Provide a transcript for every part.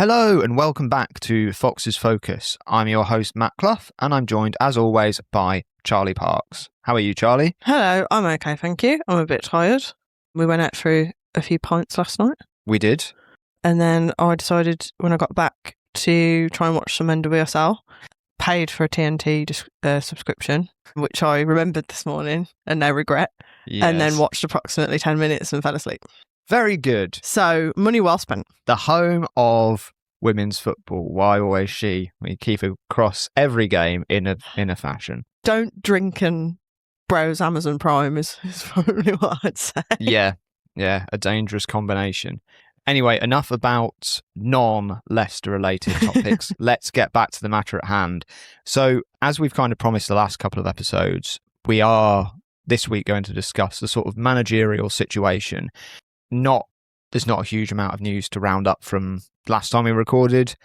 Hello and welcome back to Fox's Focus. I'm your host Matt Clough and I'm joined as always by Charlie Parks. How are you, Charlie? Hello, I'm okay, thank you. I'm a bit tired. We went out through a few pints last night. We did. And then I decided when I got back to try and watch some NWSL. Paid for a TNT subscription, which I remembered this morning and now regret. Yes. And then watched approximately 10 minutes and fell asleep. Very good. So, money well spent. The home of women's football. Why always she? We keep across every game in a fashion. Don't drink and browse Amazon Prime is probably what I'd say. Yeah, a dangerous combination. Anyway, enough about non-Leicester related topics. Let's get back to the matter at hand. So, as we've kind of promised the last couple of episodes, we are this week going to discuss the sort of managerial situation. There's not a huge amount of news to round up from last time we recorded.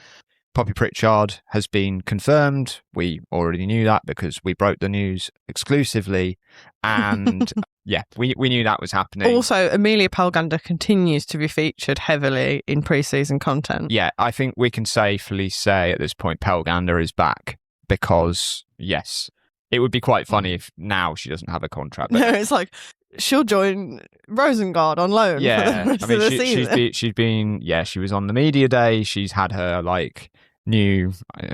Poppy Pritchard has been confirmed. We already knew that because we broke the news exclusively. And yeah, we knew that was happening. Also, Amelia Palgander continues to be featured heavily in pre-season content. Yeah, I think we can safely say at this point Palgander is back because, yes, it would be quite funny if now she doesn't have a contract. No, it's like she'll join Rosengard on loan. Yeah, for the rest of the season. she's been, she was on the media day. She's had her new,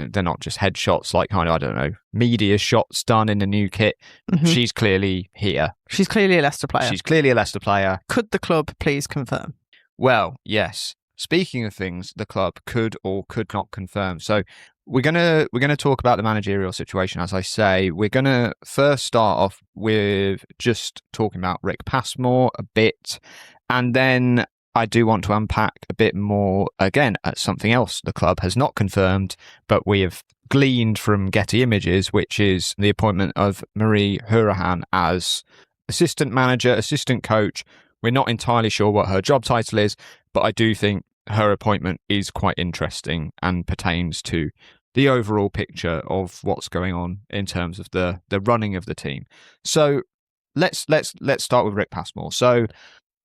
they're not just headshots, kind of, I don't know, media shots done in the new kit. Mm-hmm. She's clearly here. She's clearly a Leicester player. Could the club please confirm? Well, yes. Speaking of things the club could or could not confirm. So we're gonna talk about the managerial situation, as I say. We're gonna first start off with just talking about Rick Passmoor a bit, and then I do want to unpack a bit more, again, at something else the club has not confirmed, but we have gleaned from Getty Images, which is the appointment of Marie Hourihan as assistant manager, assistant coach. We're not entirely sure what her job title is, but I do think her appointment is quite interesting and pertains to the overall picture of what's going on in terms of the running of the team. So let's start with Rick Passmoor. So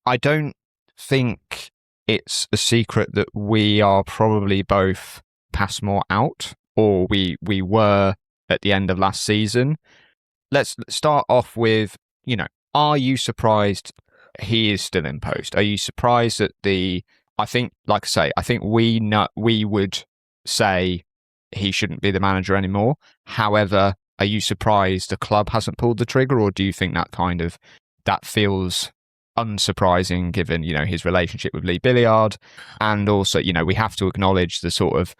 I don't think it's a secret that we are probably both Passmoor out, or we were at the end of last season. Let's start off with, are you surprised he is still in post? Are you surprised that I think we would say he shouldn't be the manager anymore. However, are you surprised the club hasn't pulled the trigger, or do you think that feels unsurprising given, his relationship with Lee Billiard? And also, we have to acknowledge the sort of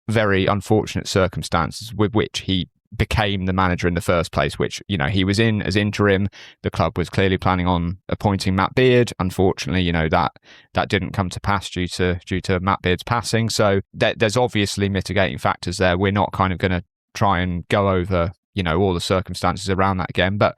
very unfortunate circumstances with which he became the manager in the first place, which, he was in as interim. The club was clearly planning on appointing Matt Beard. Unfortunately, that didn't come to pass due to Matt Beard's passing. So there's obviously mitigating factors there. We're not kind of going to try and go over, all the circumstances around that again. But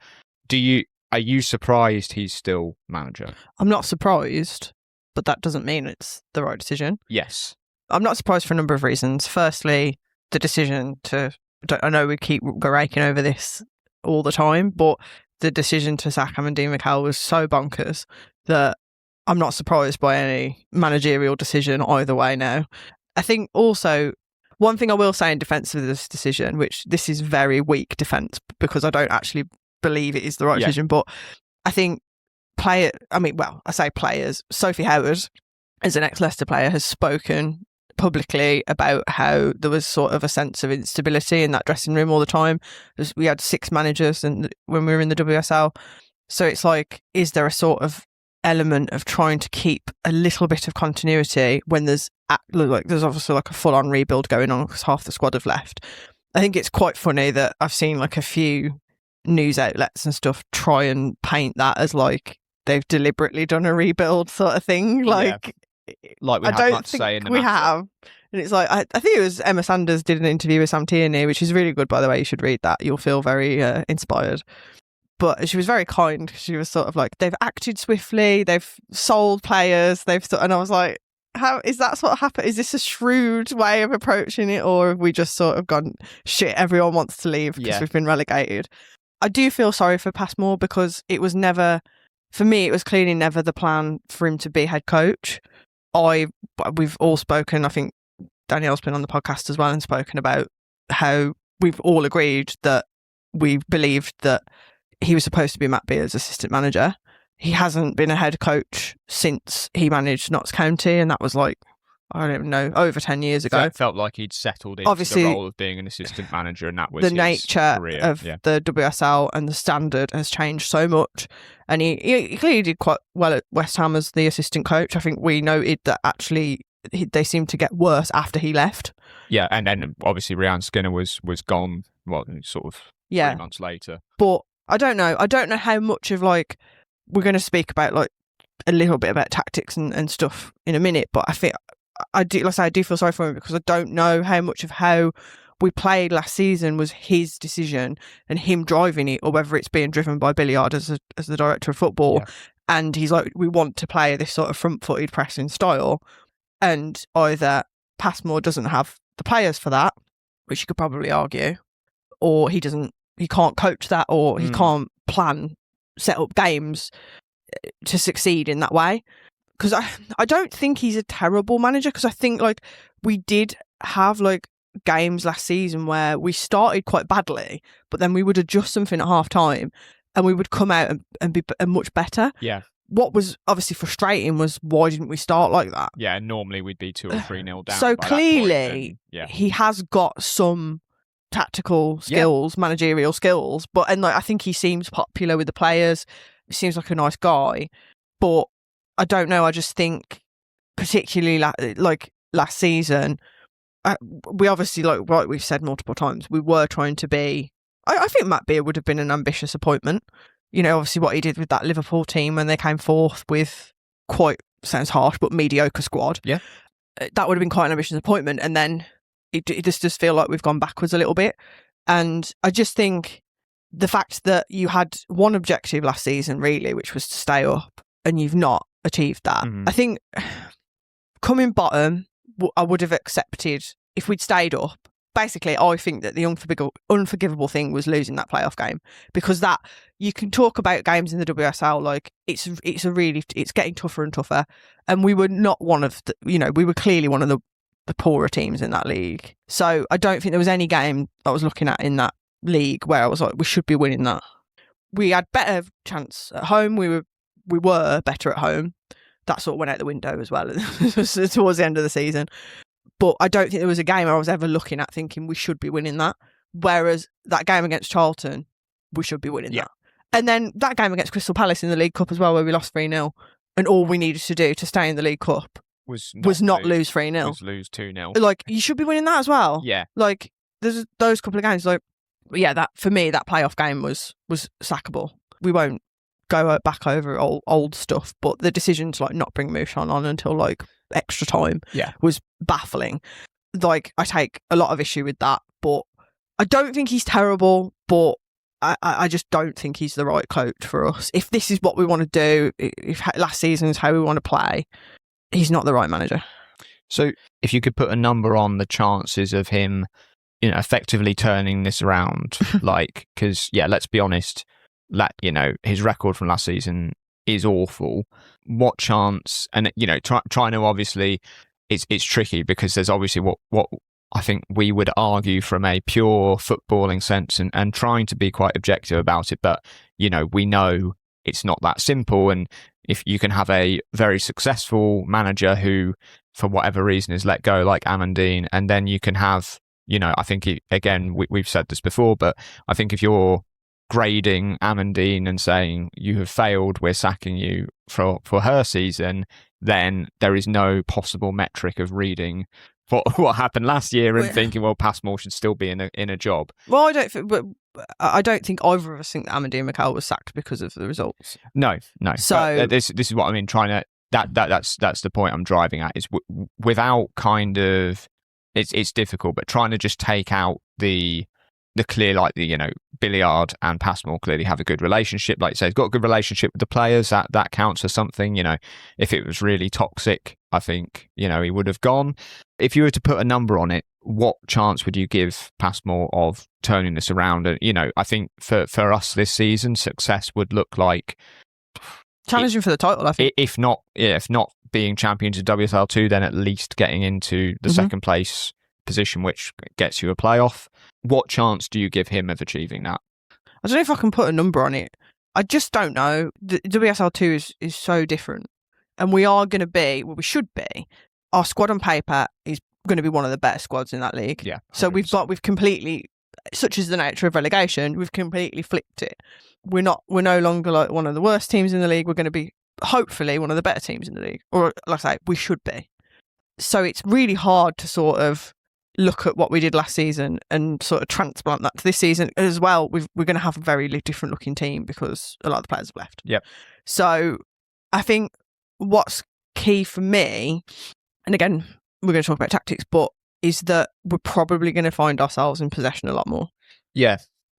are you surprised he's still manager? I'm not surprised, but that doesn't mean it's the right decision. Yes. I'm not surprised for a number of reasons. Firstly, the decision I know we keep raking over this all the time, but the decision to sack Amandine McCall was so bonkers that I'm not surprised by any managerial decision either way now. I think also, one thing I will say in defence of this decision, which this is very weak defence because I don't actually believe it is the right decision, but I think I say players. Sophie Howard, as an ex-Leicester player, has spoken publicly about how there was sort of a sense of instability in that dressing room all the time. We had 6 managers when we were in the WSL. So it's like, is there a sort of element of trying to keep a little bit of continuity when there's obviously a full-on rebuild going on because half the squad have left? I think it's quite funny that I've seen a few news outlets and stuff try and paint that as they've deliberately done a rebuild sort of thing. We have much to say in the matter. We have. And it's I think it was Emma Sanders did an interview with Sam Tierney, which is really good, by the way. You should read that. You'll feel very inspired. But she was very kind. She was sort of they've acted swiftly, they've sold players, and I was like, how is that sort of happened? Is this a shrewd way of approaching it, or have we just sort of gone, shit, everyone wants to leave because we've been relegated? I do feel sorry for Passmoor because it was never, for me, it was clearly never the plan for him to be head coach. We've all spoken, I think Danielle's been on the podcast as well and spoken about how we've all agreed that we believed that he was supposed to be Matt Beard's assistant manager. He hasn't been a head coach since he managed Notts County, and that was like, I don't know, over 10 years ago. So it felt like he'd settled into Obviously, the role of being an assistant manager, and that was the his nature career. of the WSL and the standard has changed so much. And he clearly did quite well at West Ham as the assistant coach. I think we noted that actually they seemed to get worse after he left. Yeah, and then obviously Rianne Skinner was gone, sort of 3 months later. But I don't know. I don't know how much of like, we're going to speak about like a little bit about tactics and stuff in a minute, but I think I do feel sorry for him because I don't know how much of how we played last season was his decision and him driving it, or whether it's being driven by Billiard as the director of football. Yeah. And he's like, we want to play this sort of front-footed pressing style, and either Passmoor doesn't have the players for that, which you could probably argue, or he can't coach that, or he can't set up games to succeed in that way. Because I don't think he's a terrible manager, because I think like we did have like games last season where we started quite badly, but then we would adjust something at half time and we would come out and be much better. Yeah. What was obviously frustrating was, why didn't we start like that? Yeah, and normally we'd be 2 or 3-0 down. So by clearly that point, he has got some tactical skills, managerial skills, but I think he seems popular with the players. He seems like a nice guy, but I don't know. I just think, particularly like last season, we obviously, like we've said multiple times, we were trying to be. I think Matt Beard would have been an ambitious appointment. You know, obviously what he did with that Liverpool team when they came fourth with quite, sounds harsh, but mediocre squad. Yeah, that would have been quite an ambitious appointment. And then it just does feel like we've gone backwards a little bit. And I just think the fact that you had one objective last season, really, which was to stay up, and you've not achieved that. I think coming bottom, I would have accepted if we'd stayed up. Basically, I think that the unforgivable thing was losing that playoff game, because that, you can talk about games in the WSL like it's getting tougher and tougher, and we were not one of the, we were clearly one of the poorer teams in that league. So I don't think there was any game I was looking at in that league where I was like, we should be winning that. We had better chance at home. We were better at home. That sort of went out the window as well towards the end of the season. But I don't think there was a game I was ever looking at thinking we should be winning that. Whereas that game against Charlton, we should be winning that. And then that game against Crystal Palace in the League Cup as well, where we lost 3-0. And all we needed to do to stay in the League Cup was not lose 3-0. Was lose 2-0. Like, you should be winning that as well. Yeah. Like, there's those couple of games. Like, yeah, that for me, that playoff game was sackable. We won't go back over old stuff, but the decision to like not bring Hourihan on until like extra time was baffling. Like, I take a lot of issue with that, but I don't think he's terrible, but I just don't think he's the right coach for us. If this is what we want to do, if last season is how we want to play, he's not the right manager. So if you could put a number on the chances of him, effectively turning this around, like, because let's be honest, his record from last season is awful. What chance? And trying to, obviously, it's tricky because there's obviously what I think we would argue from a pure footballing sense, and trying to be quite objective about it. But we know it's not that simple. And if you can have a very successful manager who, for whatever reason, is let go, like Amandine, and then you can have, I think, again, we've said this before, but I think if you're grading Amandine and saying you have failed, we're sacking you for her season, then there is no possible metric of reading what happened last year and thinking, well, Passmoor should still be in a job. Well, I don't think either of us think that Amandine McCall was sacked because of the results. No. So this is what I mean. Trying to that's the point I'm driving at, is without kind of, it's difficult, but trying to just take out the clear, like Billiard and Passmoor clearly have a good relationship. Like you say, he's got a good relationship with the players. That counts for something. If it was really toxic, I think he would have gone. If you were to put a number on it, what chance would you give Passmoor of turning this around? And I think for us this season, success would look like challenging for the title, I think. If not being champions of WSL2, then at least getting into the second place position, which gets you a playoff. What chance do you give him of achieving that? I don't know if I can put a number on it. I just don't know. The WSL2 is so different. And we are going to be, well, we should be, our squad on paper is going to be one of the better squads in that league. Yeah. 100%. So we've completely, such is the nature of relegation, we've completely flipped it. We're no longer like one of the worst teams in the league. We're going to be, hopefully, one of the better teams in the league. Or, like I say, we should be. So it's really hard to sort of look at what we did last season and sort of transplant that to this season as well. We're going to have a very different looking team because a lot of the players have left. Yep. So I think what's key for me, and again, we're going to talk about tactics, but is that we're probably going to find ourselves in possession a lot more. Yeah.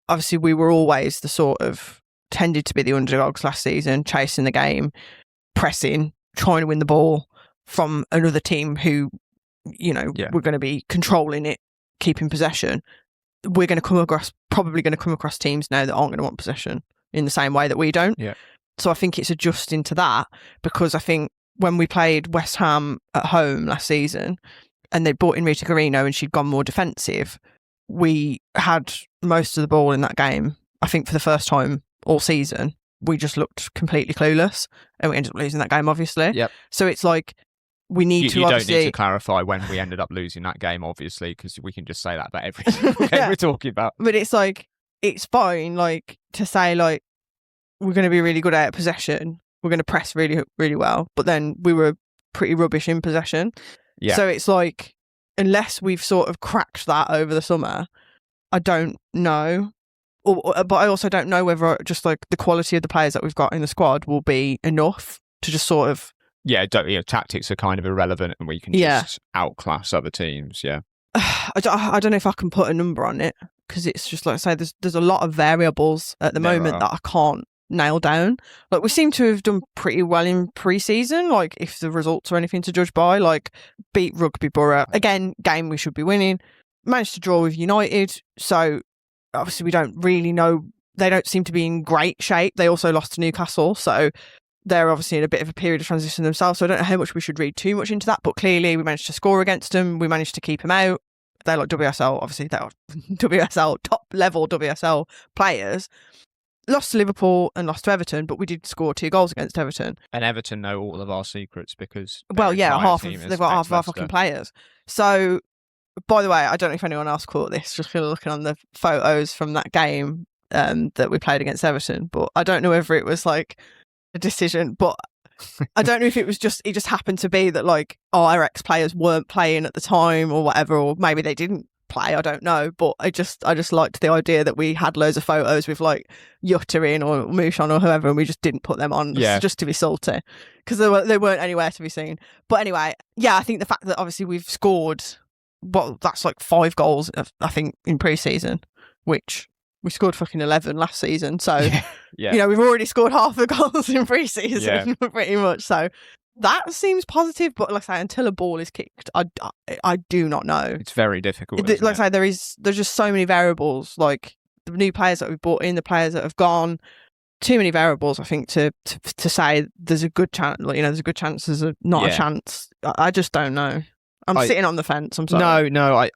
Obviously, we were always the sort of tended to be the underdogs last season, chasing the game, pressing, trying to win the ball from another team who, we're going to be controlling it, keeping possession. We're going to probably going to come across teams now that aren't going to want possession in the same way that we don't. Yeah. So I think it's adjusting to that, because I think when we played West Ham at home last season and they brought in Rita Guarino and she'd gone more defensive, we had most of the ball in that game. I think for the first time all season, we just looked completely clueless and we ended up losing that game, obviously. Yep. So it's like we need to You obviously... don't need to clarify when we ended up losing that game, obviously, because we can just say that about every single game we're talking about. But it's like, it's fine, like, to say, like, we're going to be really good at possession. We're going to press really, really well. But then we were pretty rubbish in possession. Yeah. So it's like, unless we've sort of cracked that over the summer, I don't know. But I also don't know whether just like the quality of the players that we've got in the squad will be enough to just sort of... Yeah, tactics are kind of irrelevant and we can just outclass other teams, yeah. I don't know if I can put a number on it, because it's just like I say, there's a lot of variables at the moment that I can't nail down. Like, we seem to have done pretty well in pre-season, like if the results are anything to judge by, like beat Rugby Borough. Again, game we should be winning. Managed to draw with United, so obviously we don't really know. They don't seem to be in great shape. They also lost to Newcastle, so they're obviously in a bit of a period of transition themselves, so I don't know how much we should read too much into that, but clearly we managed to score against them. We managed to keep them out. They're like WSL, obviously they're WSL, top level WSL players. Lost to Liverpool and lost to Everton, but we did score 2 goals against Everton. And Everton know all of our secrets because... they've got half of our fucking players. So, by the way, I don't know if anyone else caught this, just looking on the photos from that game that we played against Everton, but I don't know whether it was like a decision, but I don't know if it just happened to be that like our ex-players weren't playing at the time or whatever, or maybe they didn't play, I don't know, but I just liked the idea that we had loads of photos with like Yutta in or Mushan or whoever, and we just didn't put them on just to be salty, because they weren't anywhere to be seen. But anyway, yeah, I think the fact that obviously we've scored, that's like 5 goals I think in pre-season, which we scored fucking 11 last season, so we've already scored half the goals in pre-season pretty much, so that seems positive. But like I say, until a ball is kicked, I do not know. It's very difficult. Like I say, there's just so many variables, like the new players that we've brought in, the players that have gone. Too many variables, I think, to say there's a good chance. Like, there's a good chance. There's not a chance. I just don't know. I'm sitting on the fence. I'm sorry. No.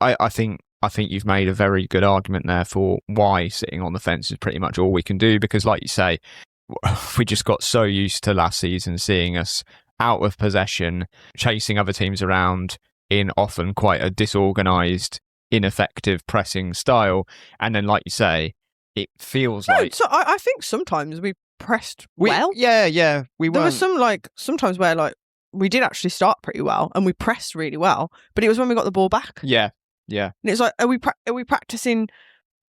I think you've made a very good argument there for why sitting on the fence is pretty much all we can do, because like you say, we just got so used to last season seeing us out of possession, chasing other teams around in often quite a disorganised, ineffective pressing style. And then, like you say, it feels like... So I think sometimes we pressed well. Yeah. We were. There was sometimes where like we did actually start pretty well and we pressed really well, but it was when we got the ball back. Yeah. And it's like, are we practicing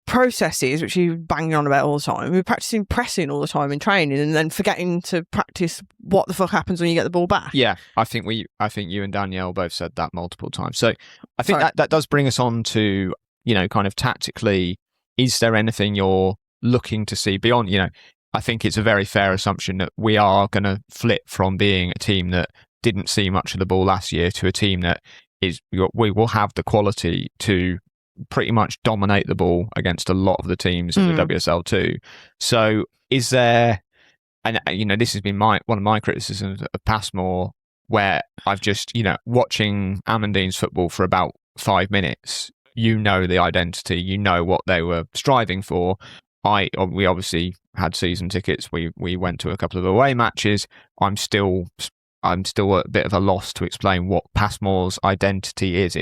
processes, which you banging on about all the time? We're practicing pressing all the time in training and then forgetting to practice what the fuck happens when you get the ball back. Yeah, I think you and Danielle both said that multiple times. So I think that does bring us on to, kind of tactically, is there anything you're looking to see beyond, I think it's a very fair assumption that we are going to flip from being a team that didn't see much of the ball last year to a team that we will have the quality to pretty much dominate the ball against a lot of the teams in the WSL2. So is there and this has been one of my criticisms of Passmoor, where I've just, watching Amandine's football for about 5 minutes, the identity, what they were striving for. We obviously had season tickets. We went to a couple of away matches. I'm still a bit of a loss to explain what Passmoor's identity is.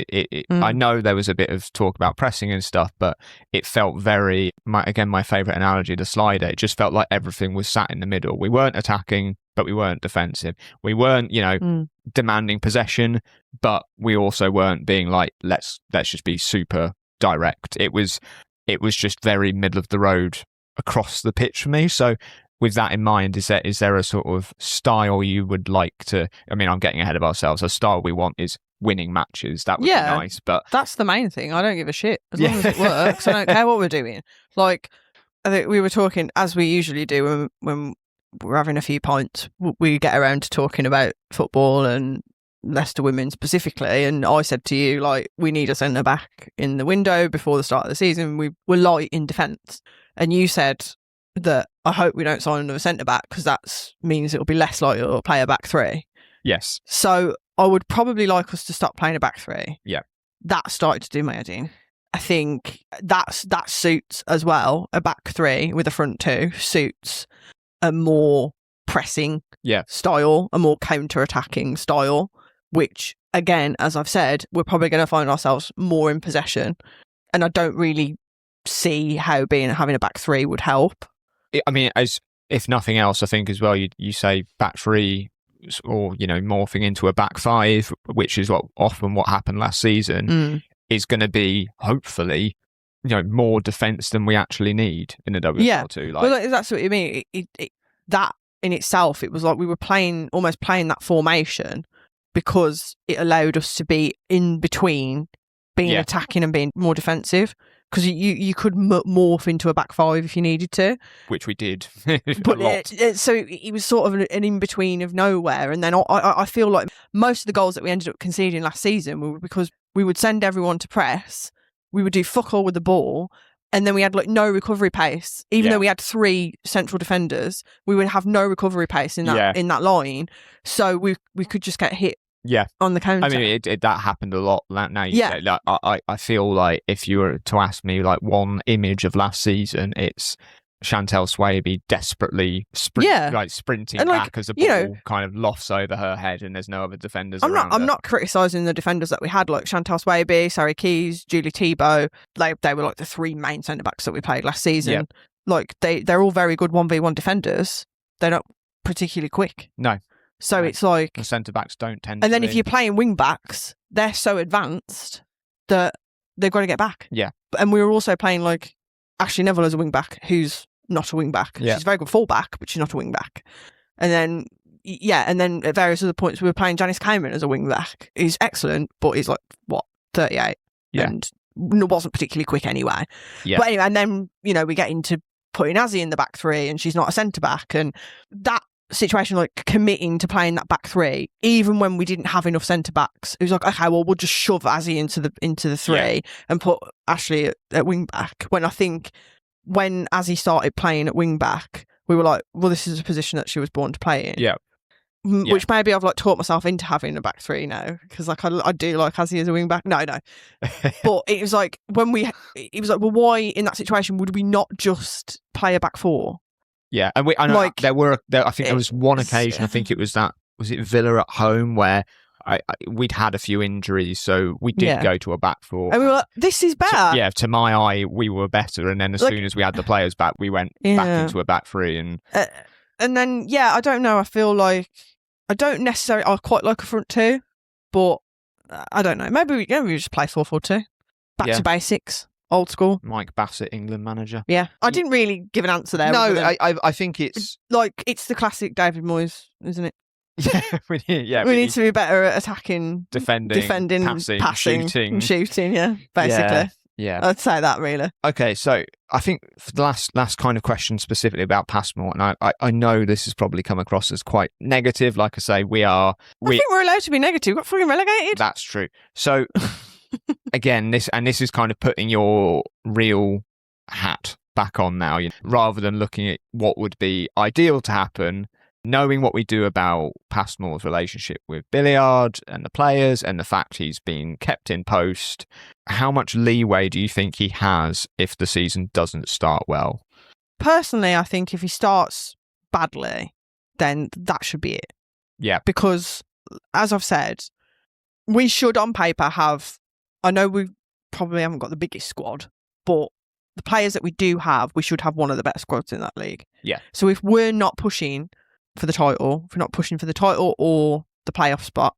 I know there was a bit of talk about pressing and stuff, but it felt very, my favourite analogy, the slider. It just felt like everything was sat in the middle. We weren't attacking, but we weren't defensive. We weren't, demanding possession, but we also weren't being like, let's just be super direct. It was just very middle of the road across the pitch for me. So with that in mind, is there a sort of style you would like to? I mean, I'm getting ahead of ourselves. A style we want is winning matches. That would be nice, but that's the main thing. I don't give a shit as long as it works. I don't care what we're doing. Like, I think we were talking, as we usually do when we're having a few pints. We get around to talking about football and Leicester Women specifically, and I said to you, like, we need a centre back in the window before the start of the season. We were light in defence, and you said that I hope we don't sign another centre back because that means it'll be less likely to play a back three. Yes. So I would probably like us to stop playing a back three. Yeah. That started to do my head in. I think that suits as well. A back three with a front two suits a more pressing style, a more counter-attacking style, which, again, as I've said, we're probably going to find ourselves more in possession. And I don't really see how having a back three would help. I mean, as if nothing else, I think as well, you say back three or, morphing into a back five, which is often what happened last season, is going to be, hopefully, more defence than we actually need in the WSL2. Well, that's what you mean. That in itself, it was like we were almost playing that formation because it allowed us to be in between being attacking and being more defensive. Because you could morph into a back five if you needed to. Which we did. But so it was sort of an in-between of nowhere. And then I feel like most of the goals that we ended up conceding last season were because we would send everyone to press, we would do fuck all with the ball, and then we had like no recovery pace. Even though we had 3 central defenders, we would have no recovery pace in that line. So we could just get hit on the counter. I mean, that happened a lot. Now you say, like, I feel like if you were to ask me like one image of last season, it's Chantel Swaby desperately sprinting back as a ball kind of lofts over her head and there's no other defenders around her. I'm not criticising the defenders that we had, like Chantel Swaby, Sarah Keys, Julie Thibault. They were like the 3 main centre-backs that we played last season. Yep. Like, they're all very good 1v1 defenders. They're not particularly quick. No. So it's like... The centre-backs don't tend to And then if you're playing wing-backs, they're so advanced that they've got to get back. Yeah. And we were also playing, like, Ashley Neville as a wing-back, who's not a wing-back. Yeah. She's a very good full-back, but she's not a wing-back. And then, and then at various other points, we were playing Janice Cayman as a wing-back. He's excellent, but he's like, 38? Yeah. And wasn't particularly quick anyway. Yeah. But anyway, and then, we get into putting Azzy in the back three, and she's not a centre-back. And that situation, like committing to playing that back three, even when we didn't have enough centre backs, it was like, okay, well, we'll just shove Azzy into the three and put Ashley at wing back. When I think when Azzy started playing at wing back, we were like, well, this is a position that she was born to play in. Yeah. Which maybe I've like taught myself into having a back three now, because like I do like Azzy as a wing back. No. But it was like it was like, well, why in that situation would we not just play a back four? Yeah, and I know like, I think there was one occasion, I think it was Villa at home, where we'd had a few injuries, so we did go to a back four. And we were like, this is better. To my eye, we were better, and then as soon as we had the players back, we went back into a back three. And then, I don't know, I feel like, I quite like a front two, but I don't know, maybe we just play 4-4-2. Back to basics. Old school. Mike Bassett, England manager. Yeah. I didn't really give an answer there. No, I think it's... Like, it's the classic David Moyes, isn't it? We need to be better at attacking, defending, passing, shooting, basically. Yeah. I'd say that, really. Okay, so I think for the last kind of question specifically about Passmoor, and I know this has probably come across as quite negative. Like I say, I think we're allowed to be negative. We got fucking relegated. That's true. So... Again, this is kind of putting your real hat back on now, rather than looking at what would be ideal to happen, knowing what we do about Passmoor's relationship with Billiard and the players and the fact he's been kept in post, how much leeway do you think he has if the season doesn't start well? Personally, I think if he starts badly, then that should be it. Yeah. Because, as I've said, we should on paper have, I know we probably haven't got the biggest squad, but the players that we do have, we should have one of the best squads in that league. Yeah. So if we're not pushing for the title, if we're not pushing for the title or the playoff spot,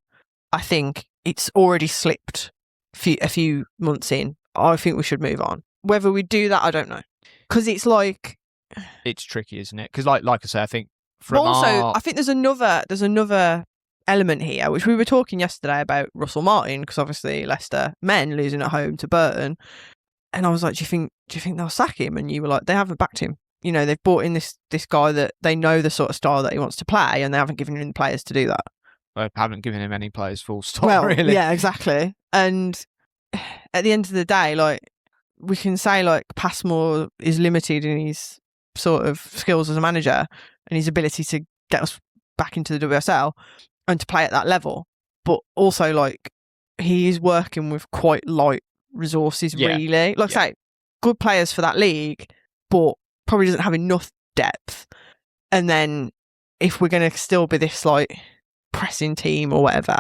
I think it's already slipped a few months in. I think we should move on. Whether we do that, I don't know. Because it's like... It's tricky, isn't it? Because like I say, I think I think there's another element here, which we were talking yesterday about Russell Martin, because obviously Leicester men losing at home to Burton. And I was like, do you think they'll sack him? And you were like, they haven't backed him. They've brought in this guy that they know the sort of style that he wants to play, and they haven't given him the players to do that. I haven't given him any players, full stop, really. Yeah, exactly. And at the end of the day, like, we can say like Passmoor is limited in his sort of skills as a manager and his ability to get us back into the WSL and to play at that level. But also, like, he is working with quite light resources, really. Like I say, good players for that league, but probably doesn't have enough depth. And then if we're going to still be this, like, pressing team or whatever,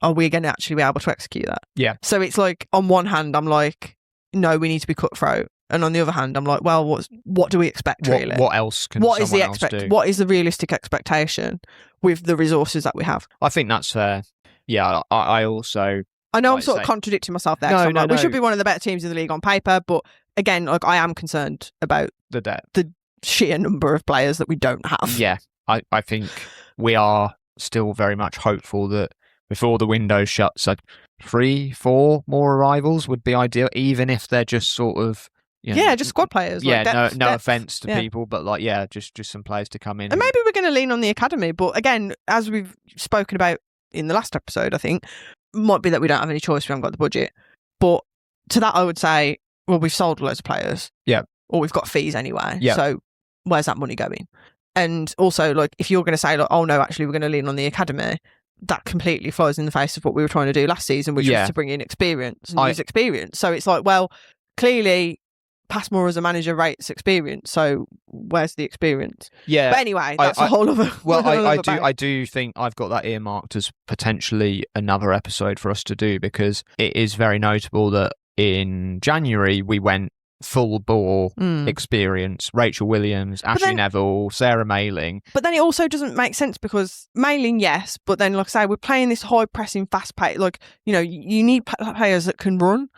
are we going to actually be able to execute that? Yeah. So it's like, on one hand, I'm like, no, we need to be cutthroat. And on the other hand, I'm like, well, what do we expect, really? What else can someone else do? What is the realistic expectation with the resources that we have? I think that's fair. Yeah, I also... I know I'm sort of contradicting myself there. No. We should be one of the better teams in the league on paper, but again, like, I am concerned about the depth, the sheer number of players that we don't have. Yeah, I think we are still very much hopeful that before the window shuts, like 3-4 more arrivals would be ideal, even if they're just sort of... just squad players. Yeah, like no offence to people, but like, just some players to come in. And maybe we're going to lean on the academy, but again, as we've spoken about in the last episode, I think, might be that we don't have any choice, we haven't got the budget. But to that, I would say, well, we've sold loads of players. Yeah. Or we've got fees anyway. Yeah. So where's that money going? And also, like, if you're going to say, like, oh no, actually, we're going to lean on the academy, that completely flies in the face of what we were trying to do last season, which was to bring in experience and use experience. So it's like, well, clearly Passmoor as a manager rates experience, so where's the experience? Yeah, but anyway, that's a whole other. Well, I do think I've got that earmarked as potentially another episode for us to do, because it is very notable that in January we went full bore experience. Rachel Williams, Ashley Neville, Sarah Mailing. But then it also doesn't make sense, because Mailing, yes, but then, like I say, we're playing this high pressing, fast pace. Like, you need players that can run.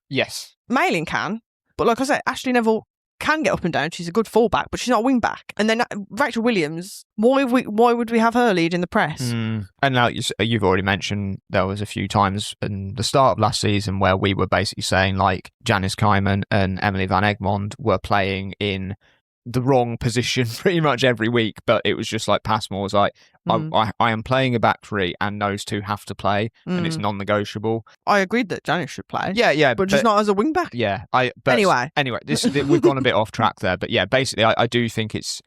Yes, Mailing can. But like I said, Ashley Neville can get up and down. She's a good fullback, but she's not a wing back. And then Rachel Williams, why would we have her leading the press? And now you've already mentioned there was a few times in the start of last season where we were basically saying, like, Janice Kyman and Emily Van Egmond were playing in the wrong position pretty much every week, but it was just like Passmoor was like, I am playing a back three and those two have to play, and it's non-negotiable. I agreed that Janice should play. Yeah, but just not as a wing back. Yeah, anyway, we've gone a bit off track there, but yeah, basically, I do think it's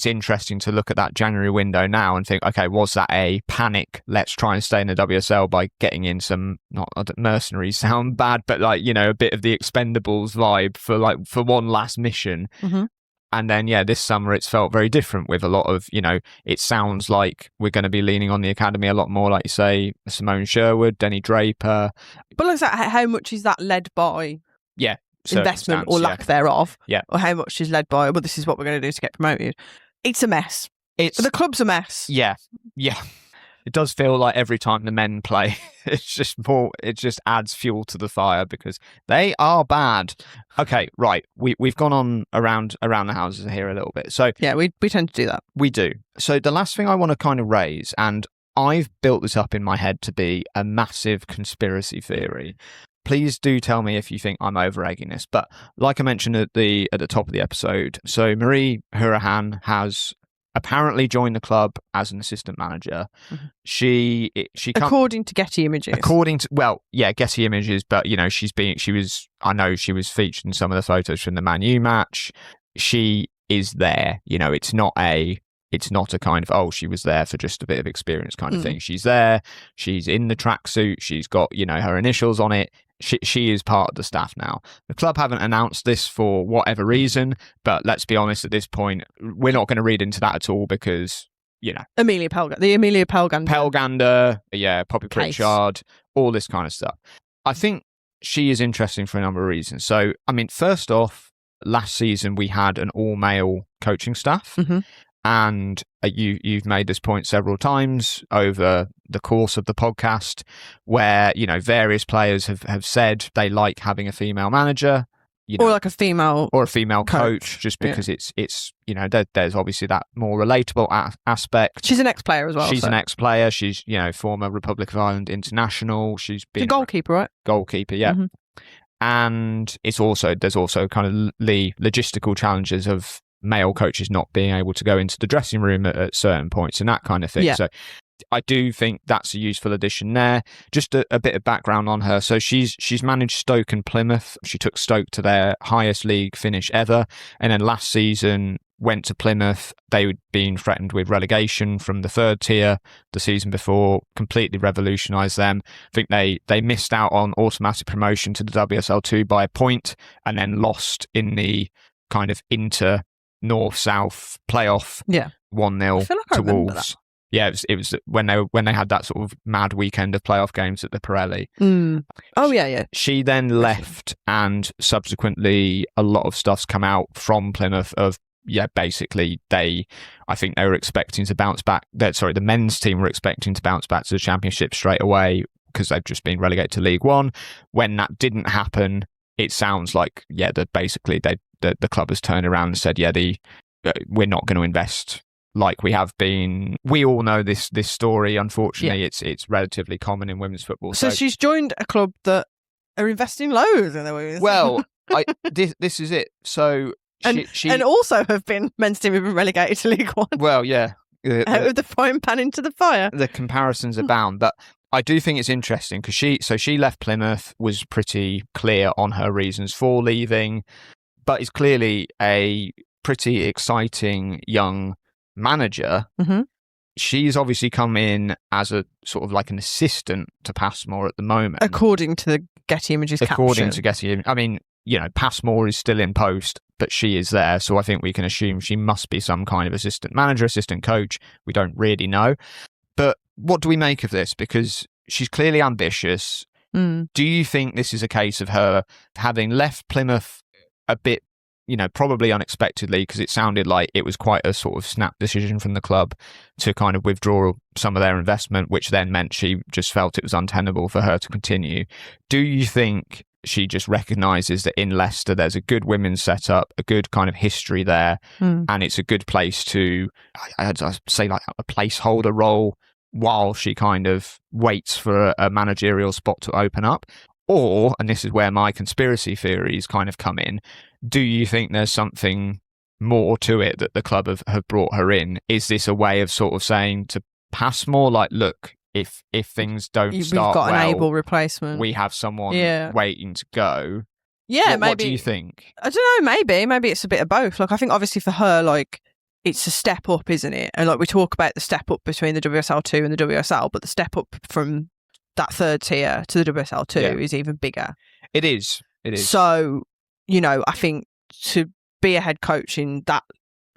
interesting to look at that January window now and think, okay, was that a panic? Let's try and stay in the WSL by getting in some, not mercenaries sound bad, but like, a bit of the Expendables vibe for one last mission. Mm-hmm. And then, this summer it's felt very different with a lot of, it sounds like we're going to be leaning on the academy a lot more, like you say, Simone Sherwood, Denny Draper. But like that, how much is that led by investment or lack thereof? Yeah. Or how much is led by, well, this is what we're going to do to get promoted? It's a mess. The club's a mess. Yeah. Yeah. It does feel like every time the men play, it just adds fuel to the fire, because they are bad. Okay, right. We've gone on around the houses here a little bit. So yeah, we tend to do that. We do. So the last thing I want to kind of raise, and I've built this up in my head to be a massive conspiracy theory. Please do tell me if you think I'm over-egging this. But like I mentioned at the top of the episode, so Marie Hourihan has apparently joined the club as an assistant manager. Mm-hmm. She according to Getty Images. Getty Images, but I know she was featured in some of the photos from the Man U match. she is there. You know, it's not a kind of, oh, she was there for just a bit of experience kind of thing. She's there. She's in the tracksuit. She's got, you know, her initials on it. She is part of the staff now. The club haven't announced this for whatever reason, but let's be honest, at this point, we're not going to read into that at all because, you know, the Amelia Pelgander, yeah, Poppy case. Pritchard, all this kind of stuff. I think she is interesting for a number of reasons. So, I mean, first off, last season we had an all-male coaching staff. And you've made this point several times over the course of the podcast where, you know, various players have said they like having a female manager. You know, or like a female coach just because it's you know, there's obviously that more relatable aspect. She's an ex-player as well. She's an ex-player. She's, you know, former Republic of Ireland international. She's been a goalkeeper, right? Goalkeeper, yeah. And there's also kind of the logistical challenges of male coaches not being able to go into the dressing room at certain points and that kind of thing. Yeah. So I do think that's a useful addition there. Just a bit of background on her. So she's managed Stoke and Plymouth. She took Stoke to their highest league finish ever. And then last season went to Plymouth. They had been threatened with relegation from the third tier the season before, completely revolutionised them. I think they missed out on automatic promotion to the WSL2 by a point and then lost in the kind of North-South playoff 1-0 to Wolves. That. Yeah, it was when they had that sort of mad weekend of playoff games at the Pirelli. Oh, yeah. She then left, and subsequently a lot of stuff's come out from Plymouth of, basically I think they were expecting to bounce back. The men's team were expecting to bounce back to the Championship straight away because they've just been relegated to League One. When that didn't happen, it sounds like, that basically the club has turned around and said, we're not going to invest like we have been. We all know this story. Unfortunately, it's relatively common in women's football. So she's joined a club that are investing loads in the women's. Well, this is it. So she and also men's team have been relegated to League One. Well, yeah, out of the frying pan into the fire. The comparisons abound, but I do think it's interesting because she left Plymouth, was pretty clear on her reasons for leaving, but is clearly a pretty exciting young manager. She's obviously come in as a sort of like an assistant to Passmoor at the moment. According to the Getty Images caption. I mean, you know, Passmoor is still in post, but she is there. So I think we can assume she must be some kind of assistant manager, assistant coach. We don't really know. But what do we make of this? Because she's clearly ambitious. Do you think this is a case of her having left Plymouth a bit, you know, probably unexpectedly, because it sounded like it was quite a sort of snap decision from the club to kind of withdraw some of their investment, which then meant she just felt it was untenable for her to continue. Do you think she just recognises that in Leicester there's a good women's setup, a good kind of history there, and it's a good place to, I'd say, like a placeholder role while she kind of waits for a managerial spot to open up? Or, and this is where my conspiracy theories kind of come in, do you think there's something more to it that the club have brought her in? Is this a way of sort of saying to Passmoor, like, look, if things don't start well, we've got an able replacement. We have someone waiting to go. Yeah, maybe. What do you think? I don't know, maybe it's a bit of both. Like, I think obviously for her, like, it's a step up, isn't it? And like we talk about the step up between the WSL2 and the WSL, but the step up from that third tier to the WSL2 is even bigger. It is. So, you know, I think to be a head coach at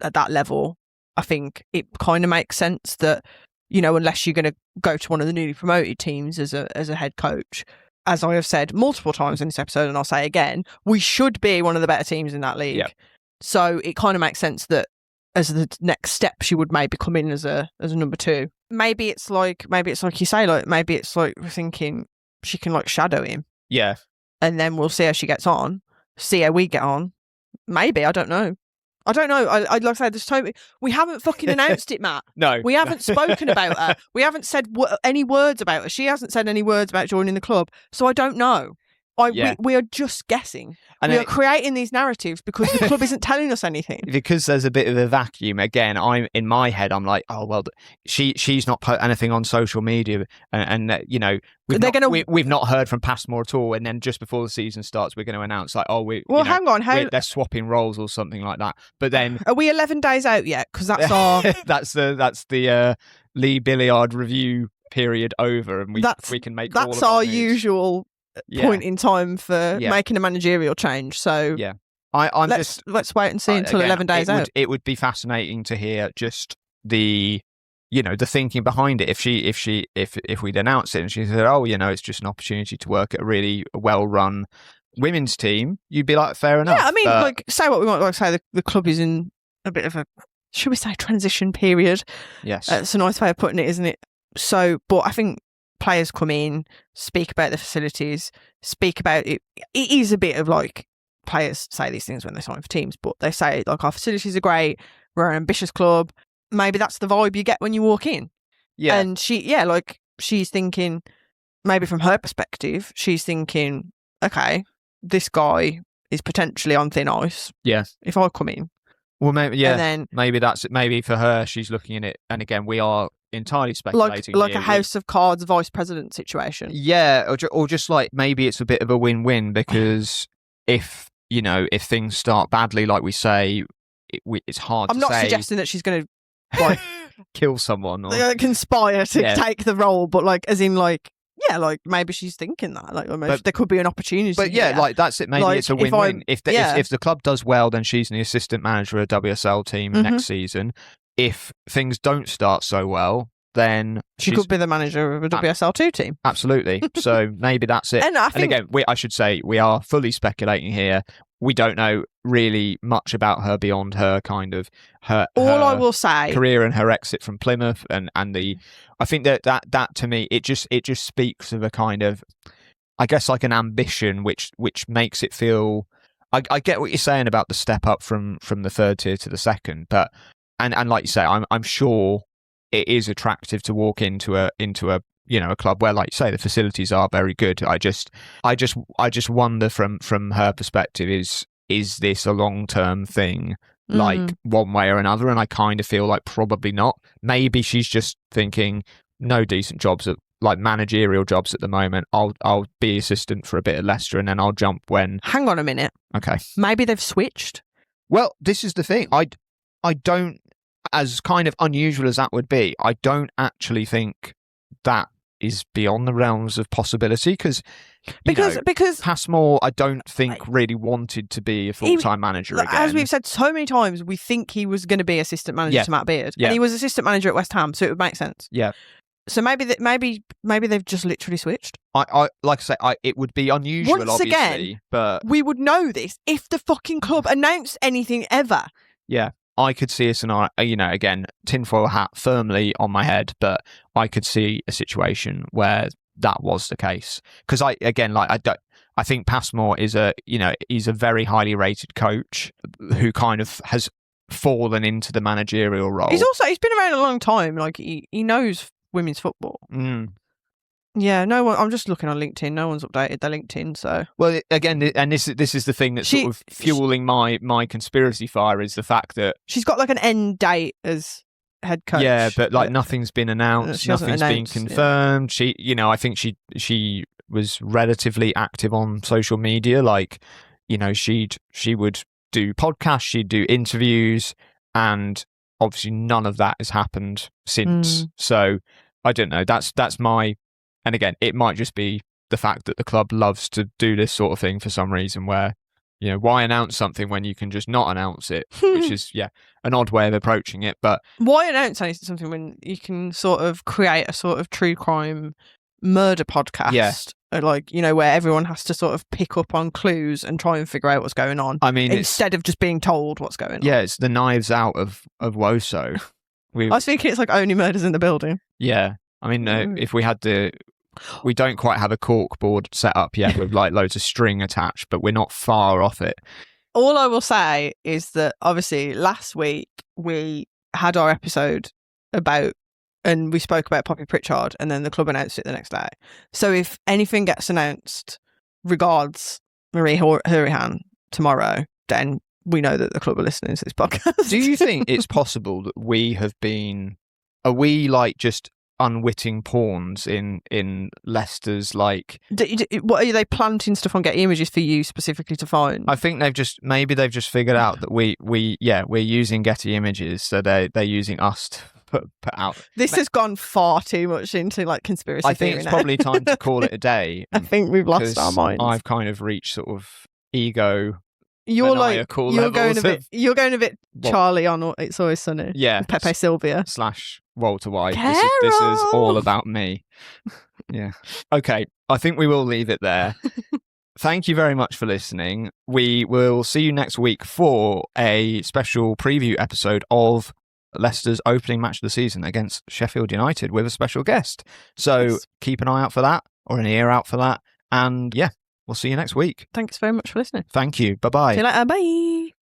that level, I think it kind of makes sense that, you know, unless you're going to go to one of the newly promoted teams as a head coach, as I have said multiple times in this episode, and I'll say again, we should be one of the better teams in that league. Yep. So it kind of makes sense that as the next step, she would maybe come in as a number two. Maybe it's like you say, like maybe it's like we're thinking she can like shadow him. Yeah. And then we'll see how she gets on, see how we get on. Maybe, I don't know. I'd like I said, we haven't fucking announced it, Matt. No. We haven't spoken about her. We haven't said any words about her. She hasn't said any words about joining the club. So I don't know. We are just guessing. And we are creating these narratives because the club isn't telling us anything. Because there's a bit of a vacuum. Again, I'm in my head. I'm like, oh well, she's not put anything on social media, and you know, we've not heard from Passmoor at all. And then just before the season starts, we're going to announce like, oh, hang on, they're swapping roles or something like that. But then, are we 11 days out yet? Because that's our that's the Lee Billiard review period over, and we can make that's all of our news. Usual point in time for making a managerial change. So yeah, let's wait and see until again, 11 days out. It would be fascinating to hear just the thinking behind it. If we'd announced it and she said, oh, it's just an opportunity to work at a really well run women's team, you'd be like, fair enough. Yeah, I mean, say what we want. Like, say the club is in a bit of a, should we say, transition period? Yes, it's a nice way of putting it, isn't it? So, but I think players come in, speak about the facilities, speak about it. It is a bit of like, players say these things when they sign for teams, but they say like, our facilities are great, we're an ambitious club. Maybe that's the vibe you get when you walk in. Yeah. And she's thinking, maybe from her perspective, she's thinking, okay, this guy is potentially on thin ice. Yeah. If I come in. Well, maybe, yeah. And then, maybe that's it. Maybe for her, she's looking at it. And again, we are entirely speculating. Like a House of Cards vice president situation. Yeah. Or just like, maybe it's a bit of a win-win because if things start badly, like we say, it's hard to say. I'm not suggesting that she's going to like kill someone or conspire to take the role, but like, as in like, yeah, like maybe she's thinking that, like, there could be an opportunity. But yeah, like that's it. Maybe like, it's a win-win. If the club does well, then she's the assistant manager of a WSL team next season. If things don't start so well, then she could be the manager of a WSL2 team. Absolutely. So maybe that's it. And again, I should say we are fully speculating here. We don't know really much about her beyond her kind of her I will say career and her exit from Plymouth and I think that to me it just speaks of a kind of, I guess, like an ambition which makes it feel, I get what you're saying about the step up from the third tier to the second, but and like you say, I'm sure it is attractive to walk into a a club where, like you say, the facilities are very good. I just wonder from her perspective, is this a long-term thing, like one way or another? And I kind of feel like probably not. Maybe she's just thinking, no decent jobs like managerial jobs at the moment. I'll be assistant for a bit at Leicester and then I'll jump when. Hang on a minute. Okay. Maybe they've switched. Well, this is the thing. I don't, as kind of unusual as that would be, I don't actually think that is beyond the realms of possibility because Passmoor, I don't think really wanted to be a full-time manager again. As we've said so many times, we think he was going to be assistant manager to Matt Beard, and he was assistant manager at West Ham, so it would make sense. Yeah. So maybe they've just literally switched. I like I say, it would be unusual, once obviously, again, but we would know this if the fucking club announced anything ever. Yeah. I could see a scenario, again, tinfoil hat firmly on my head, but I could see a situation where that was the case. Because I think Passmoor he's a very highly rated coach who kind of has fallen into the managerial role. He's been around a long time. Like he knows women's football. Yeah, no one. I'm just looking on LinkedIn. No one's updated their LinkedIn. So well, again, and this is the thing that's sort of fueling my conspiracy fire is the fact that she's got like an end date as head coach. Yeah, but like nothing's been announced, nothing's been confirmed. Yeah. I think she was relatively active on social media. Like, she would do podcasts, she'd do interviews, and obviously none of that has happened since. So I don't know. That's my. And again, it might just be the fact that the club loves to do this sort of thing for some reason where, why announce something when you can just not announce it, which is, an odd way of approaching it. But why announce something when you can sort of create a sort of true crime murder podcast? Yeah. Like, where everyone has to sort of pick up on clues and try and figure out what's going on. I mean, instead of just being told what's going on. Yeah, it's the Knives Out of Woso. I was thinking it's like Only Murders in the Building. Yeah. I mean, if we had we don't quite have a cork board set up yet with like loads of string attached, but we're not far off it. All I will say is that obviously last week we had our episode and we spoke about Poppy Pritchard, and then the club announced it the next day. So if anything gets announced regards, Marie Hourihan tomorrow, then we know that the club are listening to this podcast. Do you think it's possible that we have been... Are we like just unwitting pawns in Leicester's like... What are they planting stuff on Getty Images for you specifically to find? I think they've just figured out that we're using Getty Images, so they're using us to put out. This has gone far too much into like conspiracy I think theory it's now. probably time to call it a day. I think we've lost our because minds. I've kind of reached sort of ego. You're like maniacal you're going levels you're going a bit What? Charlie on It's Always Sunny. Yeah. Pepe Sylvia. / Walter White. This is all about me. Yeah. Okay. I think we will leave it there. Thank you very much for listening. We will see you next week for a special preview episode of Leicester's opening match of the season against Sheffield United with a special guest. So Yes. keep an eye out for that, or an ear out for that. And yeah, we'll see you next week. Thanks very much for listening. Thank you. Bye-bye. See you later. Bye.